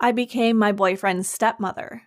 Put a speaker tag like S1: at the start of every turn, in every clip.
S1: I became my boyfriend's stepmother.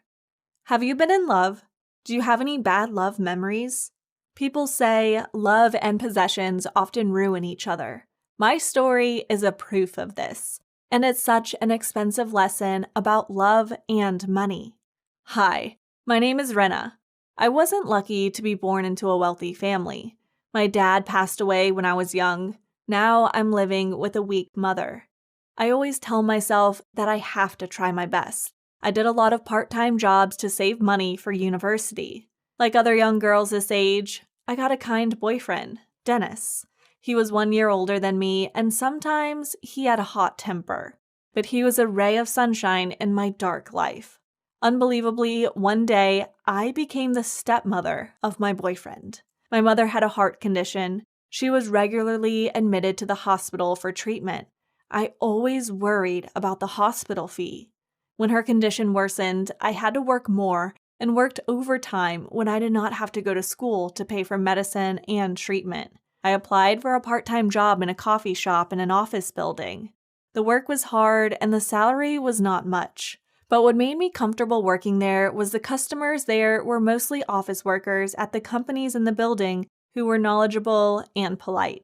S1: Have you been in love? Do you have any bad love memories? People say love and possessions often ruin each other. My story is a proof of this, and it's such an expensive lesson about love and money. Hi, my name is Rena. I wasn't lucky to be born into a wealthy family. My dad passed away when I was young. Now I'm living with a weak mother. I always tell myself that I have to try my best. I did a lot of part-time jobs to save money for university. Like other young girls this age, I got a kind boyfriend, Dennis. He was 1 year older than me, and sometimes he had a hot temper. But he was a ray of sunshine in my dark life. Unbelievably, one day, I became the stepmother of my boyfriend. My mother had a heart condition. She was regularly admitted to the hospital for treatment. I always worried about the hospital fee. When her condition worsened, I had to work more and worked overtime when I did not have to go to school to pay for medicine and treatment. I applied for a part-time job in a coffee shop in an office building. The work was hard and the salary was not much. But what made me comfortable working there was the customers there were mostly office workers at the companies in the building who were knowledgeable and polite.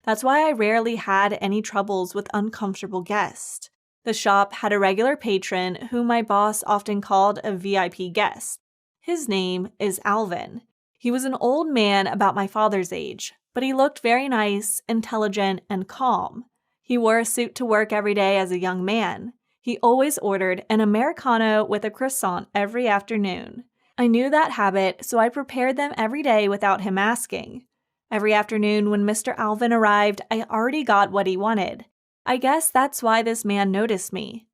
S1: That's why I rarely had any troubles with uncomfortable guests. The shop had a regular patron whom my boss often called a VIP guest. His name is Alvin. He was an old man about my father's age, but he looked very nice, intelligent, and calm. He wore a suit to work every day as a young man. He always ordered an Americano with a croissant every afternoon. I knew that habit, so I prepared them every day without him asking. Every afternoon when Mr. Alvin arrived, I already got what he wanted. I guess that's why this man noticed me.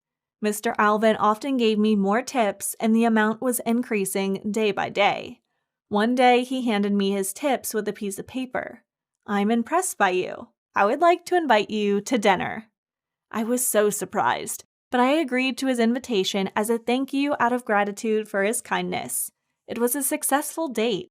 S1: Mr. Alvin often gave me more tips, and the amount was increasing day by day. One day, he handed me his tips with a piece of paper. "I'm impressed by you. I would like to invite you to dinner." I was so surprised, but I agreed to his invitation as a thank you out of gratitude for his kindness. It was a successful date.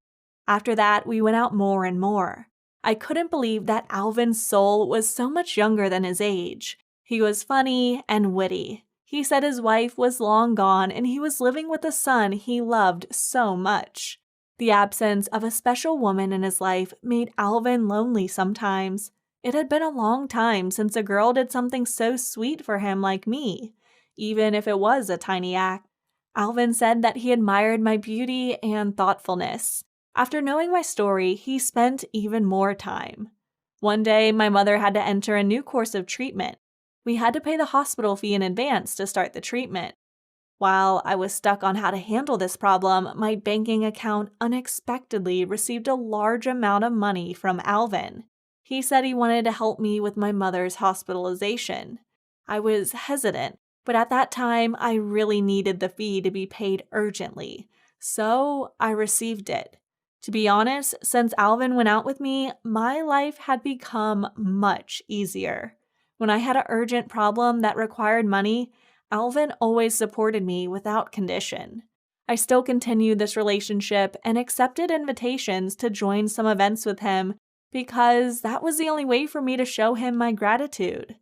S1: After that, we went out more and more. I couldn't believe that Alvin's soul was so much younger than his age. He was funny and witty. He said his wife was long gone and he was living with a son he loved so much. The absence of a special woman in his life made Alvin lonely sometimes. It had been a long time since a girl did something so sweet for him like me, even if it was a tiny act. Alvin said that he admired my beauty and thoughtfulness. After knowing my story, he spent even more time. One day, my mother had to enter a new course of treatment. We had to pay the hospital fee in advance to start the treatment. While I was stuck on how to handle this problem, my banking account unexpectedly received a large amount of money from Alvin. He said he wanted to help me with my mother's hospitalization. I was hesitant, but at that time, I really needed the fee to be paid urgently, so I received it. To be honest, since Alvin went out with me, my life had become much easier. When I had an urgent problem that required money, Alvin always supported me without condition. I still continued this relationship and accepted invitations to join some events with him because that was the only way for me to show him my gratitude.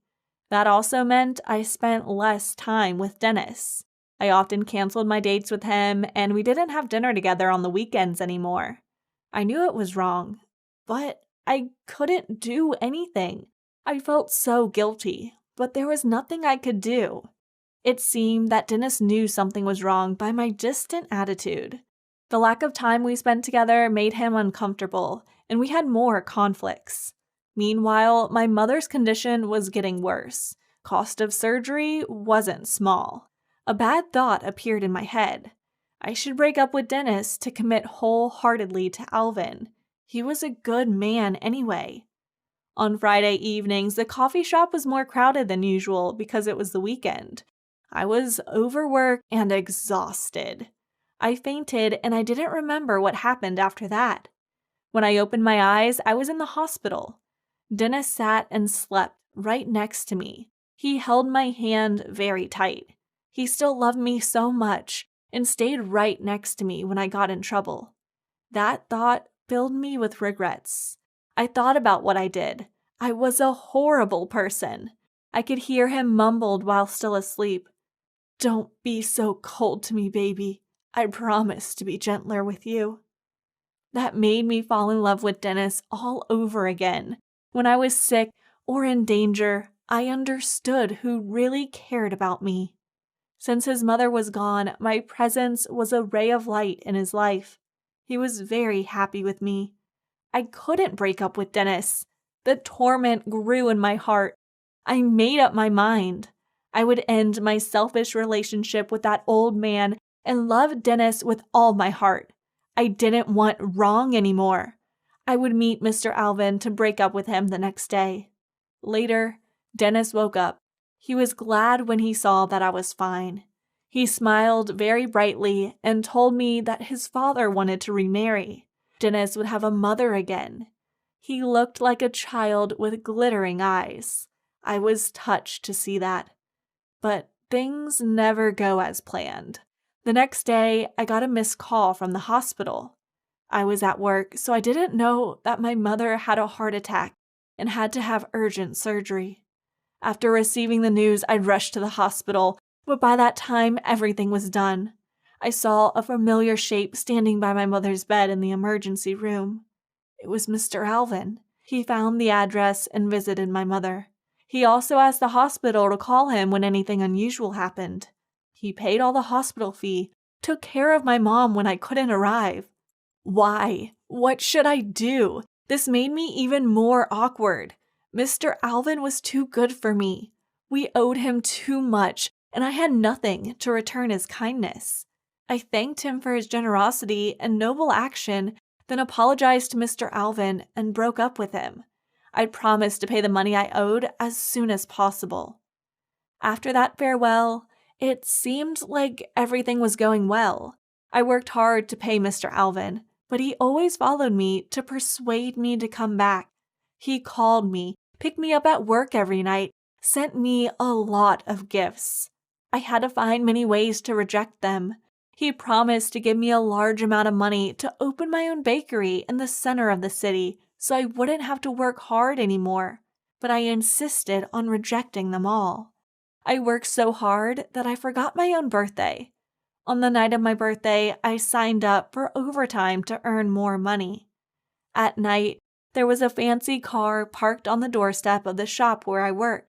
S1: That also meant I spent less time with Dennis. I often canceled my dates with him, and we didn't have dinner together on the weekends anymore. I knew it was wrong, but I couldn't do anything. I felt so guilty, but there was nothing I could do. It seemed that Dennis knew something was wrong by my distant attitude. The lack of time we spent together made him uncomfortable, and we had more conflicts. Meanwhile, my mother's condition was getting worse. Cost of surgery wasn't small. A bad thought appeared in my head. I should break up with Dennis to commit wholeheartedly to Alvin. He was a good man anyway. On Friday evenings, the coffee shop was more crowded than usual because it was the weekend. I was overworked and exhausted. I fainted and I didn't remember what happened after that. When I opened my eyes, I was in the hospital. Dennis sat and slept right next to me. He held my hand very tight. He still loved me so much and stayed right next to me when I got in trouble. That thought filled me with regrets. I thought about what I did. I was a horrible person. I could hear him mumbled while still asleep. "Don't be so cold to me, baby. I promise to be gentler with you." That made me fall in love with Dennis all over again. When I was sick or in danger, I understood who really cared about me. Since his mother was gone, my presence was a ray of light in his life. He was very happy with me. I couldn't break up with Dennis. The torment grew in my heart. I made up my mind. I would end my selfish relationship with that old man and love Dennis with all my heart. I didn't want wrong anymore. I would meet Mr. Alvin to break up with him the next day. Later, Dennis woke up. He was glad when he saw that I was fine. He smiled very brightly and told me that his father wanted to remarry. Dennis would have a mother again. He looked like a child with glittering eyes. I was touched to see that. But things never go as planned. The next day, I got a missed call from the hospital. I was at work, so I didn't know that my mother had a heart attack and had to have urgent surgery. After receiving the news, I rushed to the hospital, but by that time, everything was done. I saw a familiar shape standing by my mother's bed in the emergency room. It was Mr. Alvin. He found the address and visited my mother. He also asked the hospital to call him when anything unusual happened. He paid all the hospital fee, took care of my mom when I couldn't arrive. Why? What should I do? This made me even more awkward. Mr. Alvin was too good for me. We owed him too much, and I had nothing to return his kindness. I thanked him for his generosity and noble action, then apologized to Mr. Alvin and broke up with him. I promised to pay the money I owed as soon as possible. After that farewell, it seemed like everything was going well. I worked hard to pay Mr. Alvin, but he always followed me to persuade me to come back. He called me, picked me up at work every night, sent me a lot of gifts. I had to find many ways to reject them. He promised to give me a large amount of money to open my own bakery in the center of the city so I wouldn't have to work hard anymore, but I insisted on rejecting them all. I worked so hard that I forgot my own birthday. On the night of my birthday, I signed up for overtime to earn more money. At night, there was a fancy car parked on the doorstep of the shop where I worked.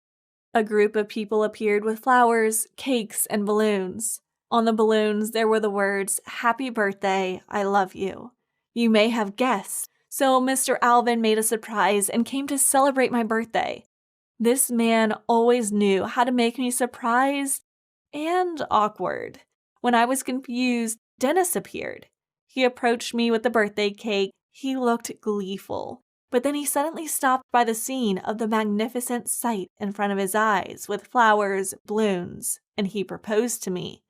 S1: A group of people appeared with flowers, cakes, and balloons. On the balloons, there were the words, "Happy birthday, I love you." You may have guessed. So Mr. Alvin made a surprise and came to celebrate my birthday. This man always knew how to make me surprised and awkward. When I was confused, Dennis appeared. He approached me with the birthday cake. He looked gleeful, but then he suddenly stopped by the scene of the magnificent sight in front of his eyes with flowers, balloons, and he proposed to me.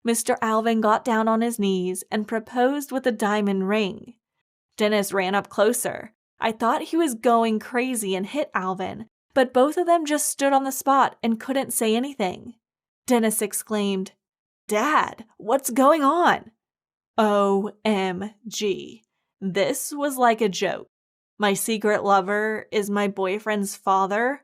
S1: Mr. Alvin got down on his knees and proposed with a diamond ring. Dennis ran up closer. I thought he was going crazy and hit Alvin, but both of them just stood on the spot and couldn't say anything. Dennis exclaimed, "Dad, what's going on?" OMG. This was like a joke. My secret lover is my boyfriend's father?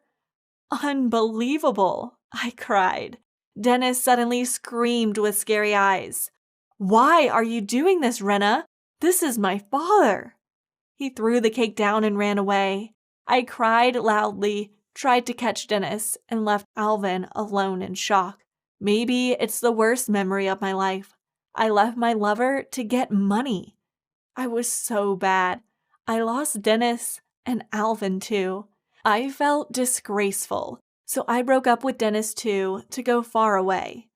S1: Unbelievable, I cried. Dennis suddenly screamed with scary eyes. "Why are you doing this, Rena? This is my father." He threw the cake down and ran away. I cried loudly, tried to catch Dennis, and left Alvin alone in shock. Maybe it's the worst memory of my life. I left my lover to get money. I was so bad. I lost Dennis and Alvin too. I felt disgraceful, so I broke up with Dennis too to go far away.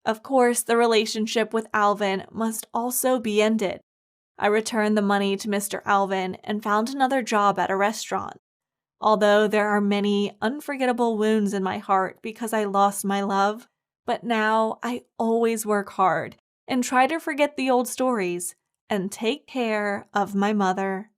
S1: Of course, the relationship with Alvin must also be ended. I returned the money to Mr. Alvin and found another job at a restaurant. Although there are many unforgettable wounds in my heart because I lost my love, but now I always work hard and try to forget the old stories and take care of my mother.